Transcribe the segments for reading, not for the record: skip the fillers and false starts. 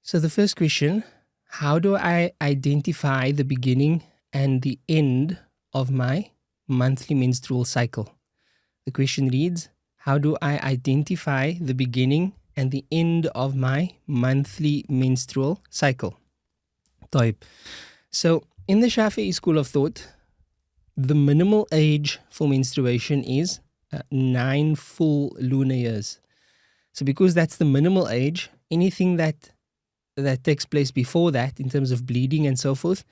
So the first question, how do I identify the beginning and the end of my monthly menstrual cycle? The question reads, how do I identify the beginning and the end of my monthly menstrual cycle? طيب. So in the Shafi'i school of thought, the minimal age for menstruation is 9 full lunar years. So because that's the minimal age, anything that takes place before that in terms of bleeding and so forth,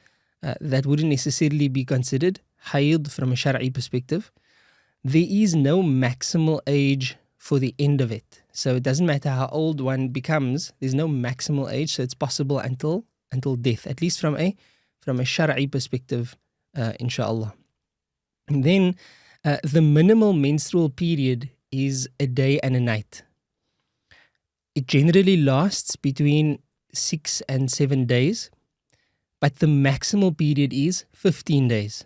that wouldn't necessarily be considered hayd from a Shari'i perspective. There is no maximal age for the end of it. So it doesn't matter how old one becomes, there's no maximal age, so it's possible until death, at least from a Shari'i perspective, inshallah. And then the minimal menstrual period is a day and a night. It generally lasts between 6 and 7 days, but the maximal period is 15 days.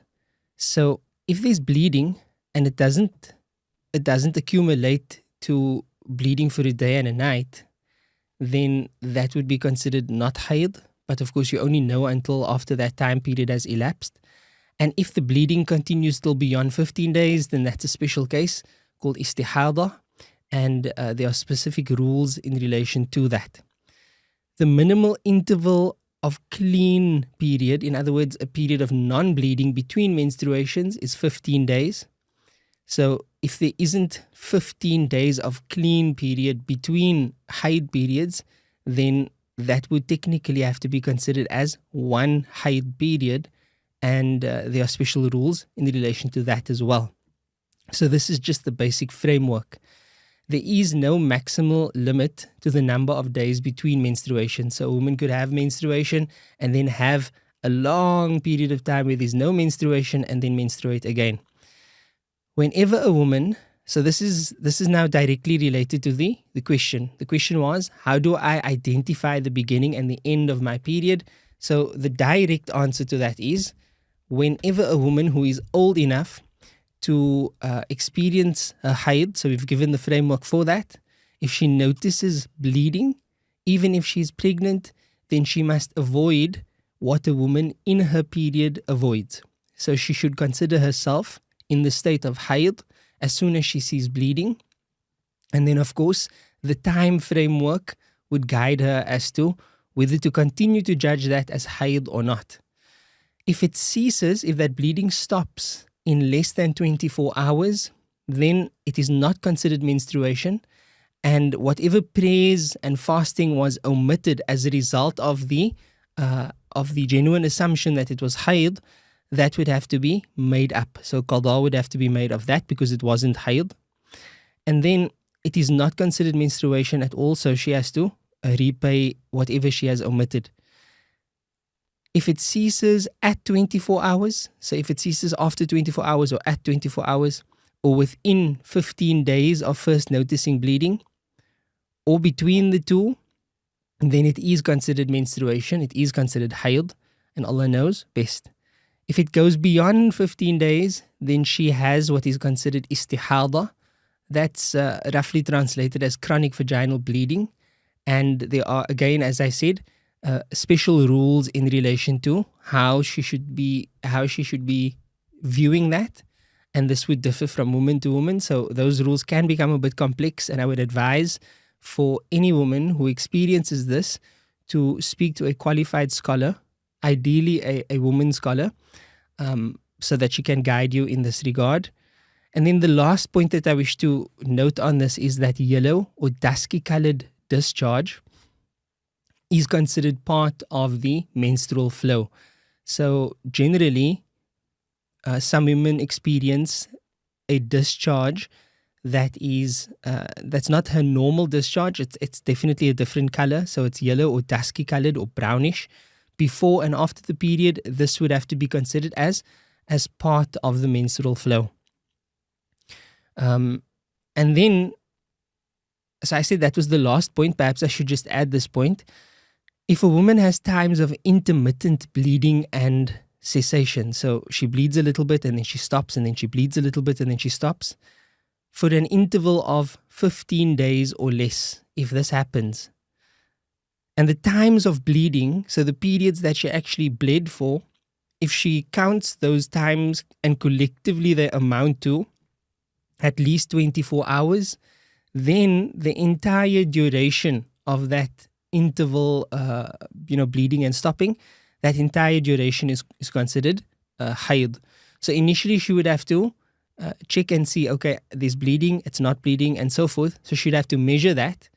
So if there's bleeding and it doesn't accumulate to bleeding for a day and a night, then that would be considered not hayd. But of course, you only know until after that time period has elapsed. And if the bleeding continues still beyond 15 days, then that's a special case called istihada. And there are specific rules in relation to that. The minimal interval of clean period, in other words, a period of non-bleeding between menstruations, is 15 days. So if there isn't 15 days of clean period between hayd periods, then that would technically have to be considered as one hayd period, and there are special rules in relation to that as well. So this is just the basic framework. There is no maximal limit to the number of days between menstruation. So a woman could have menstruation and then have a long period of time where there's no menstruation and then menstruate again. Whenever a woman, so this is now directly related to the question. The question was, how do I identify the beginning and the end of my period? So the direct answer to that is, whenever a woman who is old enough to experience a hayd, so we've given the framework for that, if she notices bleeding, even if she's pregnant, then she must avoid what a woman in her period avoids. So she should consider herself in the state of hayd as soon as she sees bleeding. And then, of course, the time framework would guide her as to whether to continue to judge that as hayd or not. If it ceases, if that bleeding stops in less than 24 hours, then it is not considered menstruation. And whatever prayers and fasting was omitted as a result of the genuine assumption that it was hayd, that would have to be made up. So qada would have to be made of that because it wasn't hayd. And then it is not considered menstruation at all, so she has to repay whatever she has omitted. If it ceases at 24 hours, so if it ceases after 24 hours or at 24 hours, or within 15 days of first noticing bleeding, or between the two, then it is considered menstruation, it is considered hayd, and Allah knows best. If it goes beyond 15 days, then she has what is considered istihada. That's roughly translated as chronic vaginal bleeding. And there are, again, as I said, special rules in relation to how she should be viewing that. And this would differ from woman to woman. So those rules can become a bit complex. And I would advise for any woman who experiences this to speak to a qualified scholar, ideally a woman scholar, so that she can guide you in this regard. And then the last point that I wish to note on this is that yellow or dusky colored discharge is considered part of the menstrual flow. So generally, some women experience a discharge that is that's not her normal discharge. It's definitely a different color. So it's yellow or dusky colored or brownish. Before and after the period, this would have to be considered as part of the menstrual flow. And then, so I said that was the last point. Perhaps I should just add this point. If a woman has times of intermittent bleeding and cessation, so she bleeds a little bit and then she stops, and then she bleeds a little bit and then she stops, for an interval of 15 days or less, if this happens, And the times of bleeding, so the periods that she actually bled for, if she counts those times and collectively they amount to at least 24 hours, then the entire duration of that interval, bleeding and stopping, that entire duration is considered hayd. So initially she would have to check and see, okay, there's bleeding, it's not bleeding, and so forth. So she'd have to measure that.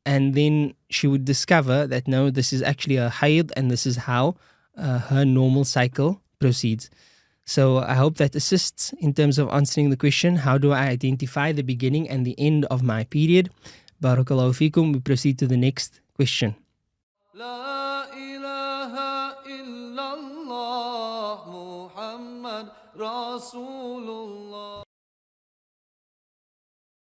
And then she would discover that no, this is actually a hayd, and this is how her normal cycle proceeds. So I hope that assists in terms of answering the question, how do I identify the beginning and the end of my period? Barakallahu feekum. We proceed to the next question. La ilaha illallah Muhammad Rasulullah.